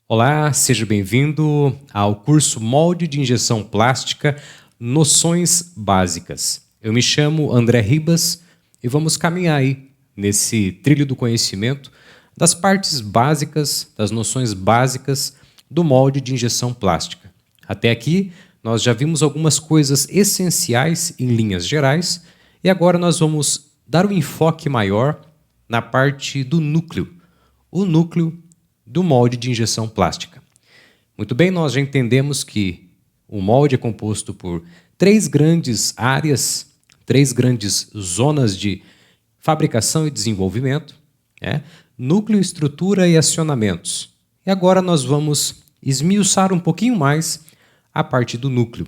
Olá, seja bem-vindo ao curso Molde de Injeção Plástica Noções Básicas. Eu me chamo André Ribas e vamos caminhar aí nesse trilho do conhecimento das partes básicas, das noções básicas do molde de injeção plástica. Até aqui, nós já vimos algumas coisas essenciais em linhas gerais e agora nós vamos dar um enfoque maior na parte do núcleo, o núcleo do molde de injeção plástica. Muito bem, nós já entendemos que o molde é composto por três grandes áreas, três grandes zonas de fabricação e desenvolvimento, núcleo, estrutura e acionamentos. E agora nós vamos esmiuçar um pouquinho mais a parte do núcleo,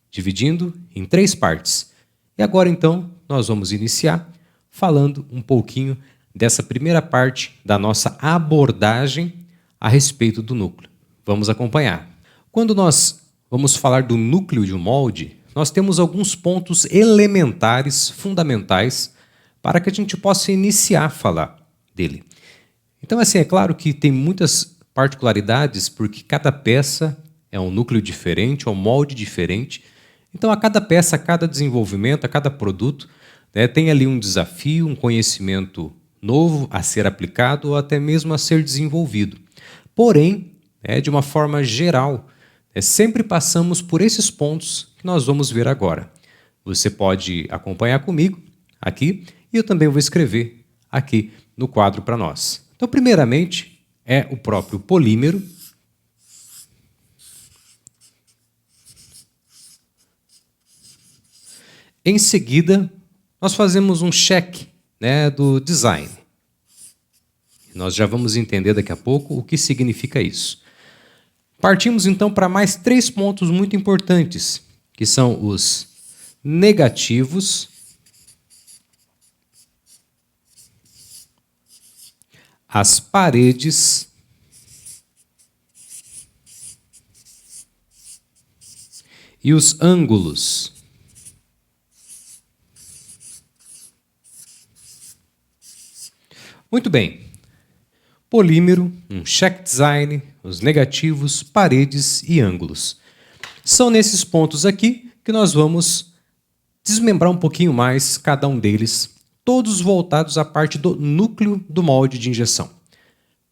dividindo em três partes. E agora então nós vamos iniciar falando um pouquinho dessa primeira parte da nossa abordagem a respeito do núcleo. Vamos acompanhar. Quando nós vamos falar do núcleo de um molde, nós temos alguns pontos elementares, fundamentais, para que a gente possa iniciar a falar dele. Então, assim, é claro que tem muitas particularidades, porque cada peça é um núcleo diferente, é um molde diferente. Então, a cada peça, a cada desenvolvimento, a cada produto, tem ali um desafio, um conhecimento novo a ser aplicado ou até mesmo a ser desenvolvido. Porém, de uma forma geral, sempre passamos por esses pontos que nós vamos ver agora. Você pode acompanhar comigo aqui e eu também vou escrever aqui no quadro para nós. Então, primeiramente, é o próprio polímero. Em seguida, nós fazemos um check do design. Nós já vamos entender daqui a pouco o que significa isso. Partimos então para mais três pontos muito importantes, que são os negativos, as paredes e os ângulos. Muito bem. Polímero, um check design, os negativos, paredes e ângulos. São nesses pontos aqui que nós vamos desmembrar um pouquinho mais cada um deles, todos voltados à parte do núcleo do molde de injeção.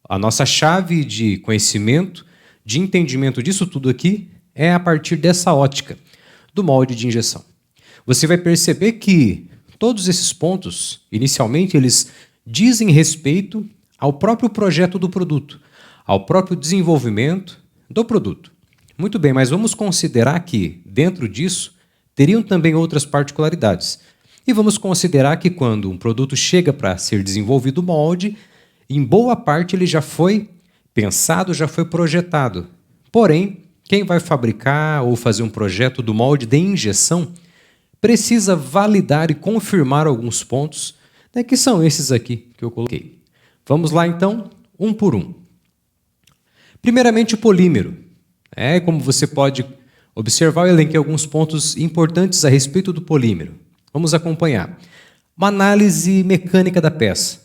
A nossa chave de conhecimento, de entendimento disso tudo aqui, é a partir dessa ótica do molde de injeção. Você vai perceber que todos esses pontos, inicialmente, eles dizem respeito ao próprio projeto do produto, ao próprio desenvolvimento do produto. Muito bem, mas vamos considerar que, dentro disso, teriam também outras particularidades. E vamos considerar que quando um produto chega para ser desenvolvido o molde, em boa parte ele já foi pensado, já foi projetado. Porém, quem vai fabricar ou fazer um projeto do molde de injeção precisa validar e confirmar alguns pontos, que são esses aqui que eu coloquei. Vamos lá, então, um por um. Primeiramente, o polímero. Como você pode observar, eu elenquei alguns pontos importantes a respeito do polímero. Vamos acompanhar. Uma análise mecânica da peça.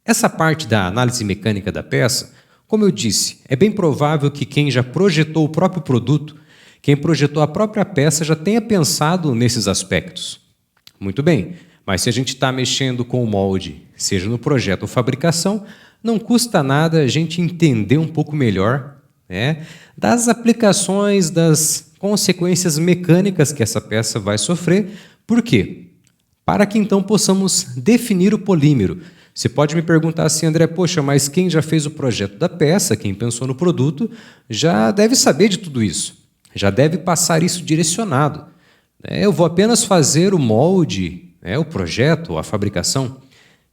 Essa parte da análise mecânica da peça, como eu disse, é bem provável que quem já projetou o próprio produto, quem projetou a própria peça, já tenha pensado nesses aspectos. Muito bem. Mas se a gente está mexendo com o molde, seja no projeto ou fabricação, não custa nada a gente entender um pouco melhor das aplicações, das consequências mecânicas que essa peça vai sofrer. Por quê? Para que então possamos definir o polímero. Você pode me perguntar assim, André, poxa, mas quem já fez o projeto da peça, quem pensou no produto, já deve saber de tudo isso, já deve passar isso direcionado. Eu vou apenas fazer o molde, o projeto, a fabricação.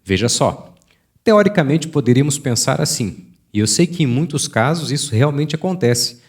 Veja só, teoricamente poderíamos pensar assim, e eu sei que em muitos casos isso realmente acontece.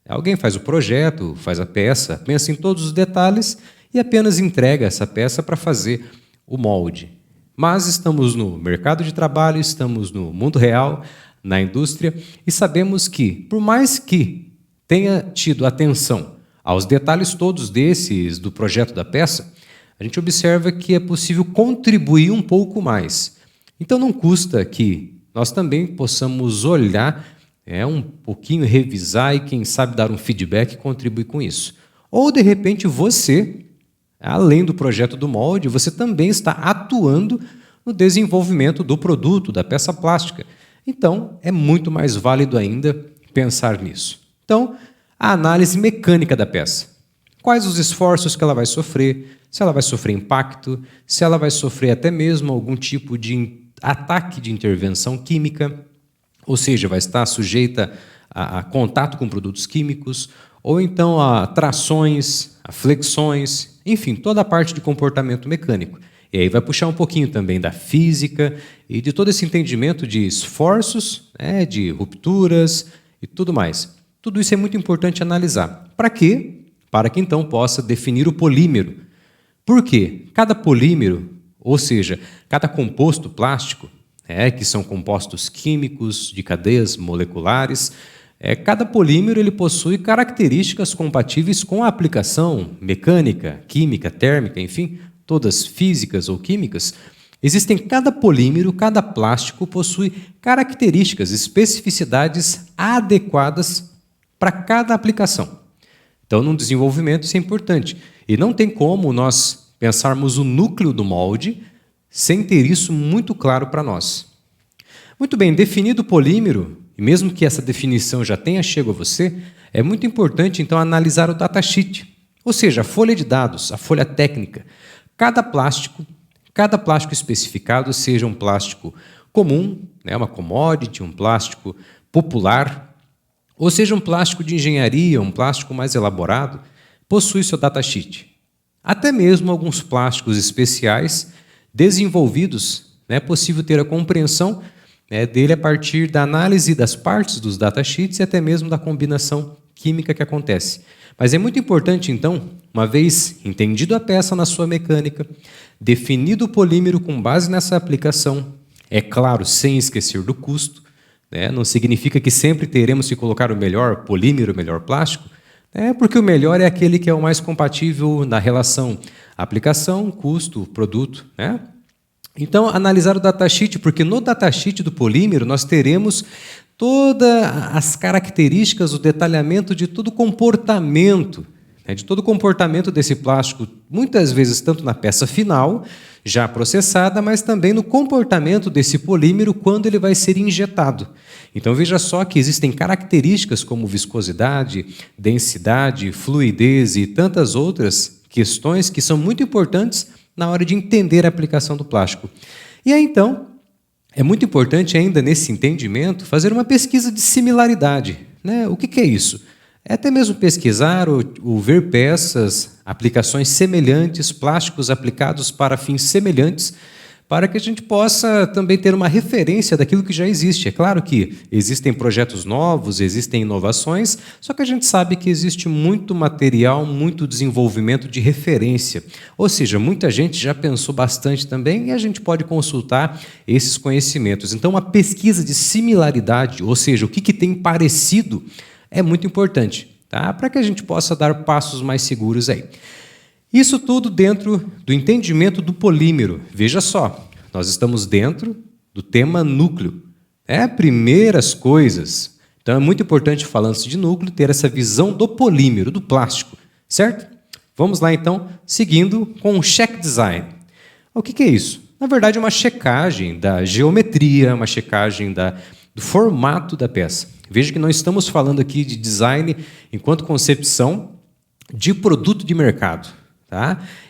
Alguém faz o projeto, faz a peça, pensa em todos os detalhes e apenas entrega essa peça para fazer o molde. Mas estamos no mercado de trabalho, estamos no mundo real, na indústria, e sabemos que, por mais que tenha tido atenção aos detalhes todos desses do projeto da peça, a gente observa que é possível contribuir um pouco mais. Então não custa que nós também possamos olhar um pouquinho revisar e, quem sabe, dar um feedback e contribuir com isso. Ou, de repente, você, além do projeto do molde, você também está atuando no desenvolvimento do produto, da peça plástica. Então, é muito mais válido ainda pensar nisso. Então, a análise mecânica da peça. Quais os esforços que ela vai sofrer, se ela vai sofrer impacto, se ela vai sofrer até mesmo algum tipo de ataque de intervenção química, ou seja, vai estar sujeita a contato com produtos químicos, ou então a trações, a flexões, enfim, toda a parte de comportamento mecânico. E aí vai puxar um pouquinho também da física e de todo esse entendimento de esforços, de rupturas e tudo mais. Tudo isso é muito importante analisar. Para quê? Para que então possa definir o polímero. Por quê? Cada polímero, ou seja, cada composto plástico, que são compostos químicos de cadeias moleculares, cada polímero ele possui características compatíveis com a aplicação mecânica, química, térmica, enfim, todas físicas ou químicas. Existem cada polímero, cada plástico possui características, especificidades adequadas para cada aplicação. Então, no desenvolvimento, isso é importante. E não tem como nós pensarmos o núcleo do molde sem ter isso muito claro para nós. Muito bem, definido o polímero, e mesmo que essa definição já tenha chego a você, é muito importante, então, analisar o datasheet, ou seja, a folha de dados, a folha técnica. Cada plástico especificado, seja um plástico comum, uma commodity, um plástico popular, ou seja um plástico de engenharia, um plástico mais elaborado, possui seu datasheet. Até mesmo alguns plásticos especiais desenvolvidos, é possível ter a compreensão dele a partir da análise das partes dos datasheets e até mesmo da combinação química que acontece. Mas é muito importante, então, uma vez entendido a peça na sua mecânica, definido o polímero com base nessa aplicação, é claro, sem esquecer do custo, não significa que sempre teremos que colocar o melhor polímero, o melhor plástico, porque o melhor é aquele que é o mais compatível na relação aplicação, custo, produto. Então, analisar o datasheet, porque no datasheet do polímero nós teremos todas as características, o detalhamento de todo o comportamento, de todo o comportamento desse plástico, muitas vezes tanto na peça final, já processada, mas também no comportamento desse polímero quando ele vai ser injetado. Então veja só que existem características como viscosidade, densidade, fluidez e tantas outras questões que são muito importantes na hora de entender a aplicação do plástico. E aí então, é muito importante ainda nesse entendimento fazer uma pesquisa de similaridade. O que é isso? É até mesmo pesquisar ou ver peças, aplicações semelhantes, plásticos aplicados para fins semelhantes, para que a gente possa também ter uma referência daquilo que já existe. É claro que existem projetos novos, existem inovações, só que a gente sabe que existe muito material, muito desenvolvimento de referência. Ou seja, muita gente já pensou bastante também e a gente pode consultar esses conhecimentos. Então, uma pesquisa de similaridade, ou seja, o que tem parecido, é muito importante, para que a gente possa dar passos mais seguros aí. Isso tudo dentro do entendimento do polímero. Veja só, nós estamos dentro do tema núcleo. Primeiras coisas. Então é muito importante, falando-se de núcleo, ter essa visão do polímero, do plástico, certo? Vamos lá então, seguindo com o check design. O que é isso? Na verdade, é uma checagem da geometria, uma checagem do formato da peça. Veja que não estamos falando aqui de design enquanto concepção de produto de mercado.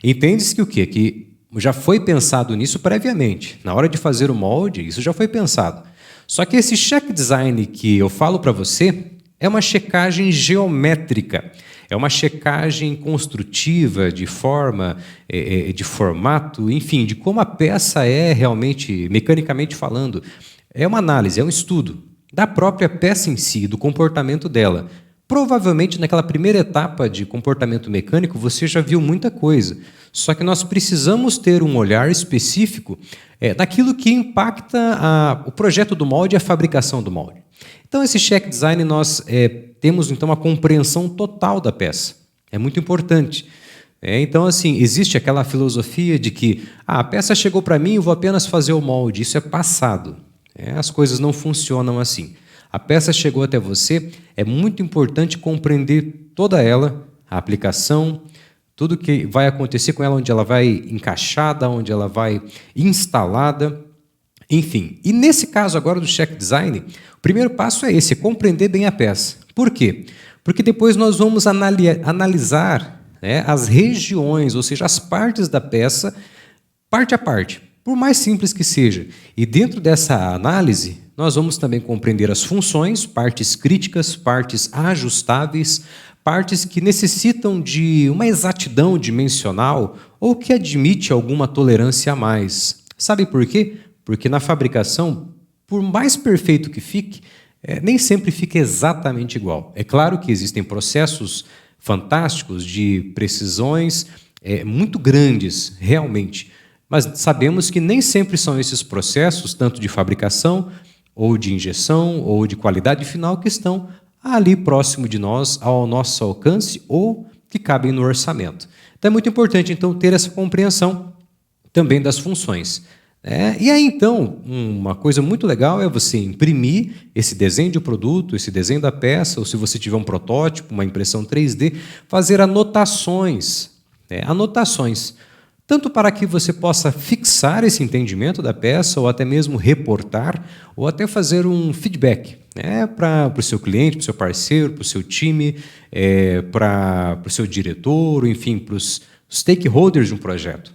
Entende-se que o quê? Que já foi pensado nisso previamente. Na hora de fazer o molde, isso já foi pensado. Só que esse check design que eu falo para você é uma checagem geométrica. É uma checagem construtiva de forma, de formato, enfim, de como a peça é realmente, mecanicamente falando. É uma análise, é um estudo da própria peça em si, do comportamento dela. Provavelmente, naquela primeira etapa de comportamento mecânico, você já viu muita coisa. Só que nós precisamos ter um olhar específico daquilo que impacta o projeto do molde e a fabricação do molde. Então, esse check design, nós temos então uma compreensão total da peça. É muito importante. Então, assim, existe aquela filosofia de que a peça chegou para mim, eu vou apenas fazer o molde. Isso é passado. As coisas não funcionam assim. A peça chegou até você, é muito importante compreender toda ela, a aplicação, tudo que vai acontecer com ela, onde ela vai encaixada, onde ela vai instalada, enfim. E nesse caso agora do check design, o primeiro passo é esse, compreender bem a peça. Por quê? Porque depois nós vamos analisar, né, as regiões, ou seja, as partes da peça, parte a parte, por mais simples que seja. E dentro dessa análise, nós vamos também compreender as funções, partes críticas, partes ajustáveis, partes que necessitam de uma exatidão dimensional ou que admite alguma tolerância a mais. Sabe por quê? Porque na fabricação, por mais perfeito que fique, nem sempre fica exatamente igual. É claro que existem processos fantásticos de precisões muito grandes, realmente, mas sabemos que nem sempre são esses processos, tanto de fabricação, ou de injeção, ou de qualidade final, que estão ali próximo de nós, ao nosso alcance, ou que cabem no orçamento. Então é muito importante, então, ter essa compreensão também das funções. E aí, então, uma coisa muito legal é você imprimir esse desenho de produto, esse desenho da peça, ou se você tiver um protótipo, uma impressão 3D, fazer anotações, anotações, tanto para que você possa fixar esse entendimento da peça, ou até mesmo reportar, ou até fazer um feedback, para o seu cliente, para o seu parceiro, para o seu time, para o seu diretor, enfim, para os stakeholders de um projeto.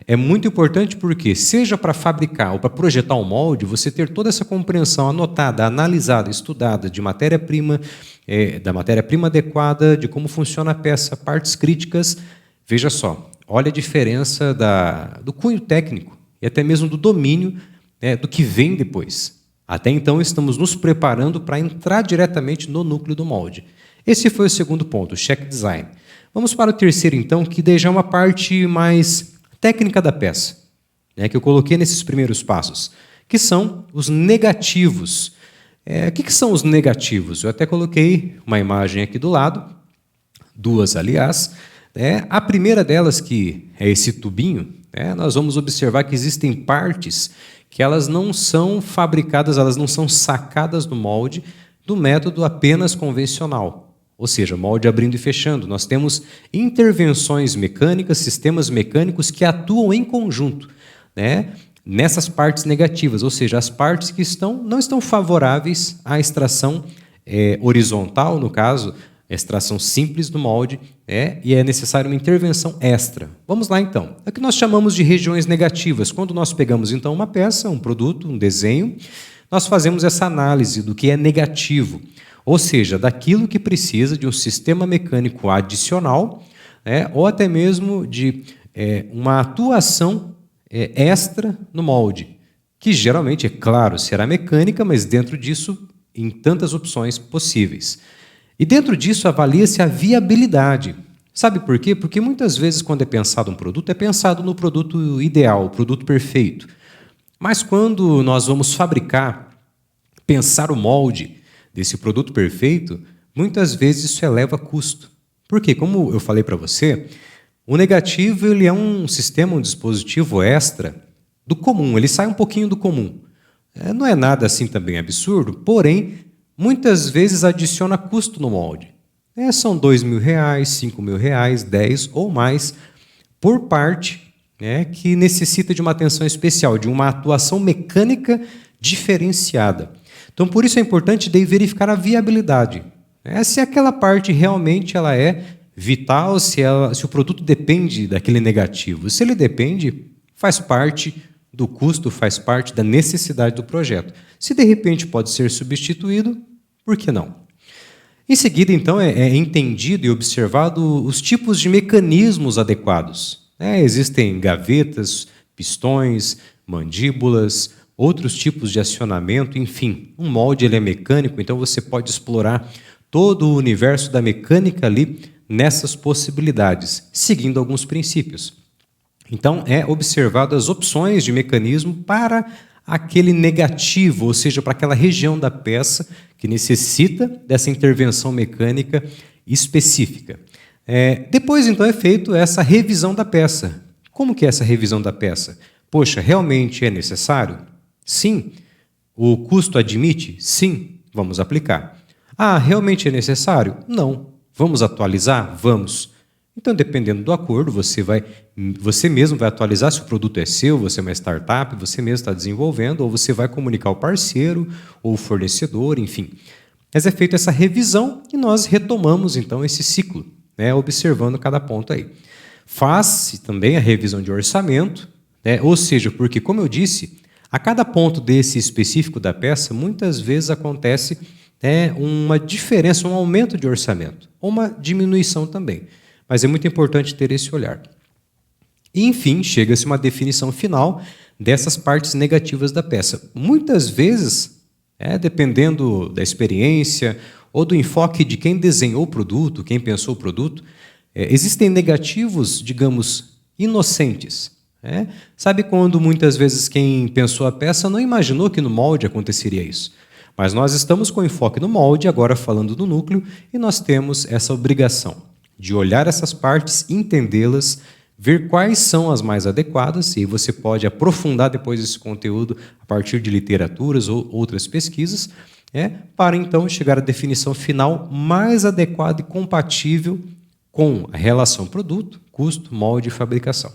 É muito importante porque, seja para fabricar ou para projetar um molde, você ter toda essa compreensão anotada, analisada, estudada de matéria-prima, da matéria-prima adequada, de como funciona a peça, partes críticas. Veja só, olha a diferença do cunho técnico e até mesmo do domínio, do que vem depois. Até então, estamos nos preparando para entrar diretamente no núcleo do molde. Esse foi o segundo ponto, o check design. Vamos para o terceiro, então, que daí já é uma parte mais técnica da peça, que eu coloquei nesses primeiros passos, que são os negativos. O que são os negativos? Eu até coloquei uma imagem aqui do lado, duas, aliás. A primeira delas, que é esse tubinho, nós vamos observar que existem partes que elas não são fabricadas, elas não são sacadas do molde do método apenas convencional. Ou seja, molde abrindo e fechando. Nós temos intervenções mecânicas, sistemas mecânicos que atuam em conjunto, nessas partes negativas, ou seja, as partes que não estão favoráveis à extração horizontal, no caso, a extração simples do molde, e é necessária uma intervenção extra. Vamos lá, então. É o que nós chamamos de regiões negativas. Quando nós pegamos, então, uma peça, um produto, um desenho, nós fazemos essa análise do que é negativo, ou seja, daquilo que precisa de um sistema mecânico adicional, ou até mesmo de uma atuação extra no molde, que geralmente, é claro, será mecânica, mas dentro disso, em tantas opções possíveis. E dentro disso, avalia-se a viabilidade. Sabe por quê? Porque muitas vezes, quando é pensado um produto, é pensado no produto ideal, o produto perfeito. Mas quando nós vamos pensar o molde desse produto perfeito, muitas vezes isso eleva custo. Porque, como eu falei para você, o negativo ele é um sistema, um dispositivo extra do comum, ele sai um pouquinho do comum. Não é nada assim também absurdo, porém, muitas vezes adiciona custo no molde. São R$2.000, R$5.000, 10 ou mais por parte, que necessita de uma atenção especial, de uma atuação mecânica diferenciada. Então, por isso é importante daí verificar a viabilidade. Se aquela parte realmente ela é vital, se o produto depende daquele negativo. Se ele depende, faz parte do custo, faz parte da necessidade do projeto. Se de repente pode ser substituído, por que não? Em seguida, então, é entendido e observado os tipos de mecanismos adequados. Existem gavetas, pistões, mandíbulas, outros tipos de acionamento, enfim. Um molde ele é mecânico, então você pode explorar todo o universo da mecânica ali nessas possibilidades, seguindo alguns princípios. Então, é observado as opções de mecanismo para aquele negativo, ou seja, para aquela região da peça que necessita dessa intervenção mecânica específica. Depois, então, é feito essa revisão da peça. Como que é essa revisão da peça? Poxa, realmente é necessário? Sim. O custo admite? Sim. Vamos aplicar. Ah, realmente é necessário? Não. Vamos atualizar? Vamos. Então, dependendo do acordo, você mesmo vai atualizar se o produto é seu, você é uma startup, você mesmo está desenvolvendo, ou você vai comunicar ao parceiro ou o fornecedor, enfim. Mas é feita essa revisão e nós retomamos, então, esse ciclo, né, observando cada ponto aí. Faz-se também a revisão de orçamento, né, ou seja, porque, como eu disse, a cada ponto desse específico da peça, muitas vezes acontece uma diferença, um aumento de orçamento, ou uma diminuição também. Mas é muito importante ter esse olhar. E, enfim, chega-se a uma definição final dessas partes negativas da peça. Muitas vezes, dependendo da experiência ou do enfoque de quem desenhou o produto, quem pensou o produto, existem negativos, digamos, inocentes. Sabe quando muitas vezes quem pensou a peça não imaginou que no molde aconteceria isso? Mas nós estamos com enfoque no molde, agora falando do núcleo, e nós temos essa obrigação de olhar essas partes, entendê-las, ver quais são as mais adequadas, e você pode aprofundar depois esse conteúdo a partir de literaturas ou outras pesquisas, para então chegar à definição final mais adequada e compatível com a relação produto, custo, molde e fabricação.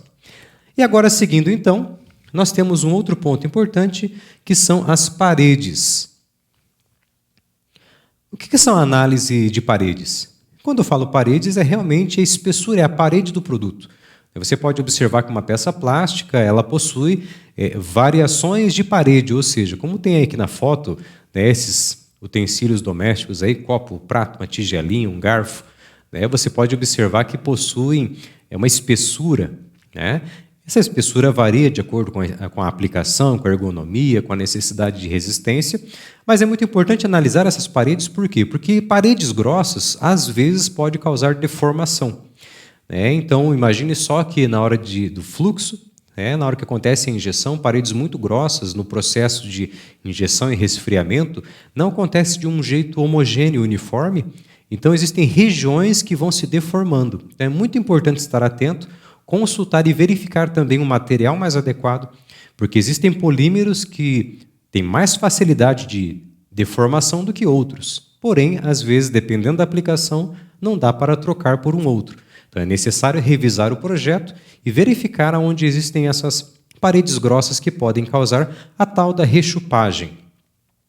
E agora, seguindo então, nós temos um outro ponto importante, que são as paredes. O que são a análise de paredes? Quando eu falo paredes, é realmente a espessura, é a parede do produto. Você pode observar que uma peça plástica ela possui variações de parede, ou seja, como tem aí aqui na foto, esses utensílios domésticos, aí, copo, prato, uma tigelinha, um garfo, você pode observar que possuem uma espessura. Essa espessura varia de acordo com a aplicação, com a ergonomia, com a necessidade de resistência, mas é muito importante analisar essas paredes, por quê? Porque paredes grossas, às vezes, pode causar deformação. Então, imagine só que na hora do fluxo, na hora que acontece a injeção, paredes muito grossas no processo de injeção e resfriamento, não acontece de um jeito homogêneo, uniforme, então existem regiões que vão se deformando. Então, é muito importante estar atento, consultar e verificar também um material mais adequado, porque existem polímeros que têm mais facilidade de deformação do que outros. Porém, às vezes, dependendo da aplicação, não dá para trocar por um outro. Então, é necessário revisar o projeto e verificar onde existem essas paredes grossas que podem causar a tal da rechupagem.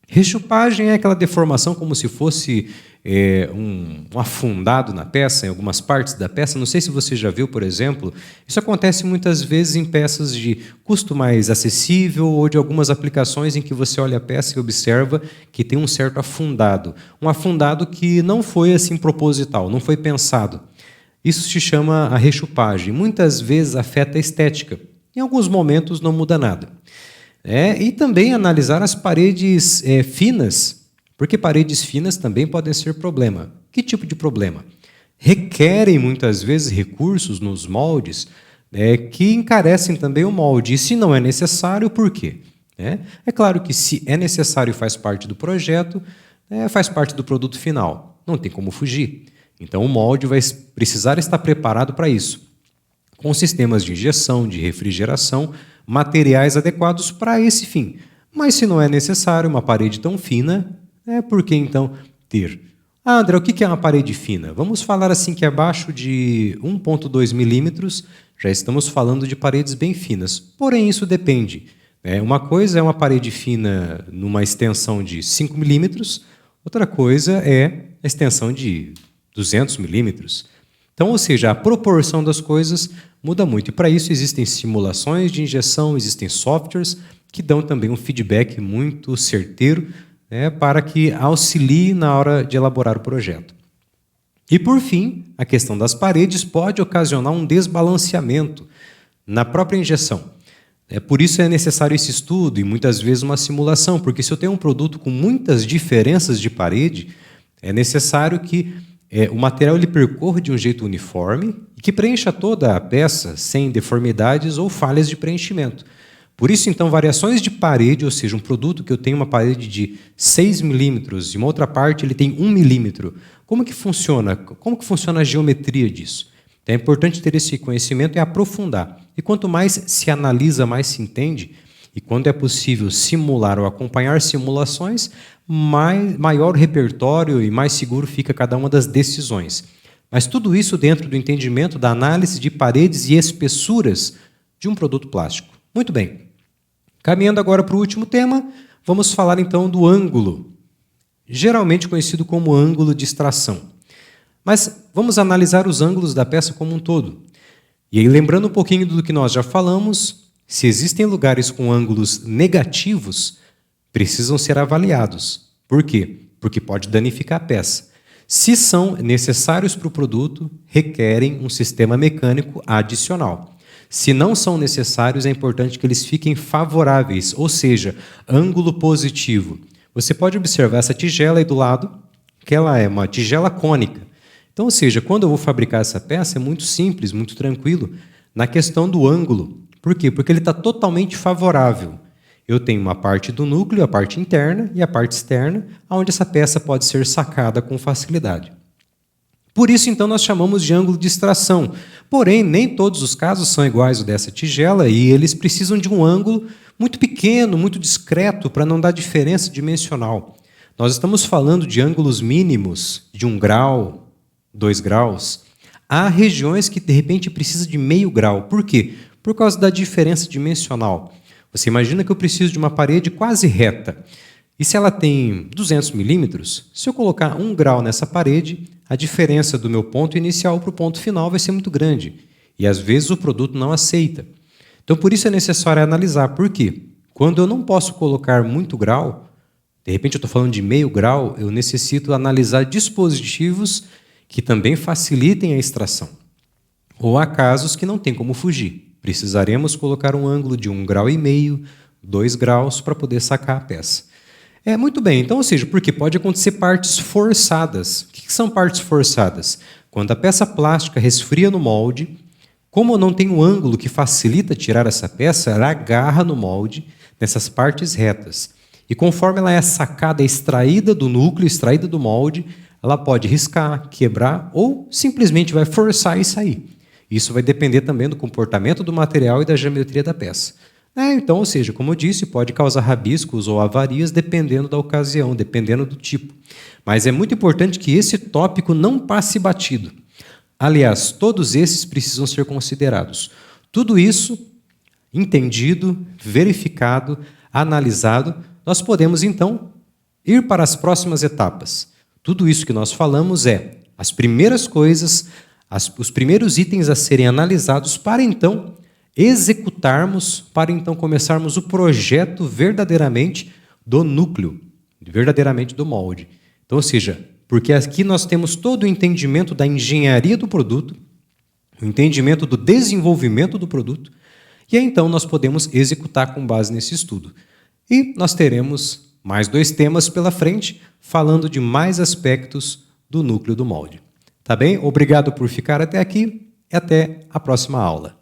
Rechupagem é aquela deformação como se fosse um afundado na peça, em algumas partes da peça. Não sei se você já viu, por exemplo, isso acontece muitas vezes em peças de custo mais acessível ou de algumas aplicações em que você olha a peça e observa que tem um certo afundado. Um afundado que não foi assim proposital, não foi pensado. Isso se chama a rechupagem. Muitas vezes afeta a estética. Em alguns momentos não muda nada. E também analisar as paredes finas, porque paredes finas também podem ser problema. Que tipo de problema? Requerem muitas vezes recursos nos moldes que encarecem também o molde. E se não é necessário, por quê? É claro que se é necessário e faz parte do projeto, faz parte do produto final. Não tem como fugir. Então o molde vai precisar estar preparado para isso, com sistemas de injeção, de refrigeração, materiais adequados para esse fim. Mas se não é necessário uma parede tão fina, por que então ter? Ah, André, o que é uma parede fina? Vamos falar assim que abaixo de 1,2 milímetros já estamos falando de paredes bem finas. Porém, isso depende. Uma coisa é uma parede fina numa extensão de 5 milímetros, outra coisa é a extensão de 200 milímetros. Então, ou seja, a proporção das coisas muda muito. E para isso existem simulações de injeção, existem softwares que dão também um feedback muito certeiro para que auxilie na hora de elaborar o projeto. E, por fim, a questão das paredes pode ocasionar um desbalanceamento na própria injeção. Por isso é necessário esse estudo e muitas vezes uma simulação, porque se eu tenho um produto com muitas diferenças de parede, é necessário que o material ele percorra de um jeito uniforme e que preencha toda a peça sem deformidades ou falhas de preenchimento. Por isso, então, variações de parede, ou seja, um produto que eu tenho uma parede de 6 milímetros e uma outra parte ele tem 1 milímetro. Como que funciona? Como que funciona a geometria disso? Então, é importante ter esse conhecimento e aprofundar. E quanto mais se analisa, mais se entende, E quando é possível simular ou acompanhar simulações, maior o repertório e mais seguro fica cada uma das decisões. Mas tudo isso dentro do entendimento da análise de paredes e espessuras de um produto plástico. Muito bem. Caminhando agora para o último tema, vamos falar então do ângulo, geralmente conhecido como ângulo de extração. Mas vamos analisar os ângulos da peça como um todo. E aí, lembrando um pouquinho do que nós já falamos, se existem lugares com ângulos negativos, precisam ser avaliados. Por quê? Porque pode danificar a peça. Se são necessários para o produto, requerem um sistema mecânico adicional. Se não são necessários, é importante que eles fiquem favoráveis, ou seja, ângulo positivo. Você pode observar essa tigela aí do lado, que ela é uma tigela cônica. Então, ou seja, quando eu vou fabricar essa peça, é muito simples, muito tranquilo, na questão do ângulo. Por quê? Porque ele está totalmente favorável. Eu tenho uma parte do núcleo, a parte interna e a parte externa, onde essa peça pode ser sacada com facilidade. Por isso, então, nós chamamos de ângulo de extração. Porém, nem todos os casos são iguais ao dessa tigela e eles precisam de um ângulo muito pequeno, muito discreto, para não dar diferença dimensional. Nós estamos falando de ângulos mínimos de 1 grau, 2 graus. Há regiões que, de repente, precisam de meio grau. Por quê? Por causa da diferença dimensional. Você imagina que eu preciso de uma parede quase reta. E se ela tem 200 milímetros, se eu colocar 1 grau nessa parede, a diferença do meu ponto inicial para o ponto final vai ser muito grande. E, às vezes, o produto não aceita. Então, por isso é necessário analisar. Por quê? Quando eu não posso colocar muito grau, de repente eu estou falando de meio grau, eu necessito analisar dispositivos que também facilitem a extração. Ou há casos que não tem como fugir. Precisaremos colocar um ângulo de 1,5 grau, 2 graus, para poder sacar a peça. Muito bem, então, ou seja, porque pode acontecer partes forçadas. O que são partes forçadas? Quando a peça plástica resfria no molde, como eu não tenho ângulo que facilita tirar essa peça, ela agarra no molde nessas partes retas. E conforme ela é sacada, extraída do núcleo, extraída do molde, ela pode riscar, quebrar ou simplesmente vai forçar e sair. Isso vai depender também do comportamento do material e da geometria da peça. Então, ou seja, como eu disse, pode causar rabiscos ou avarias dependendo da ocasião, dependendo do tipo. Mas é muito importante que esse tópico não passe batido. Aliás, todos esses precisam ser considerados. Tudo isso entendido, verificado, analisado, nós podemos, então, ir para as próximas etapas. Tudo isso que nós falamos é as primeiras coisas, os primeiros itens a serem analisados para, então, executarmos, para então começarmos o projeto verdadeiramente do núcleo, verdadeiramente do molde. Então, ou seja, porque aqui nós temos todo o entendimento da engenharia do produto, o entendimento do desenvolvimento do produto, e aí então nós podemos executar com base nesse estudo. E nós teremos mais 2 temas pela frente, falando de mais aspectos do núcleo do molde. Tá bem? Obrigado por ficar até aqui e até a próxima aula.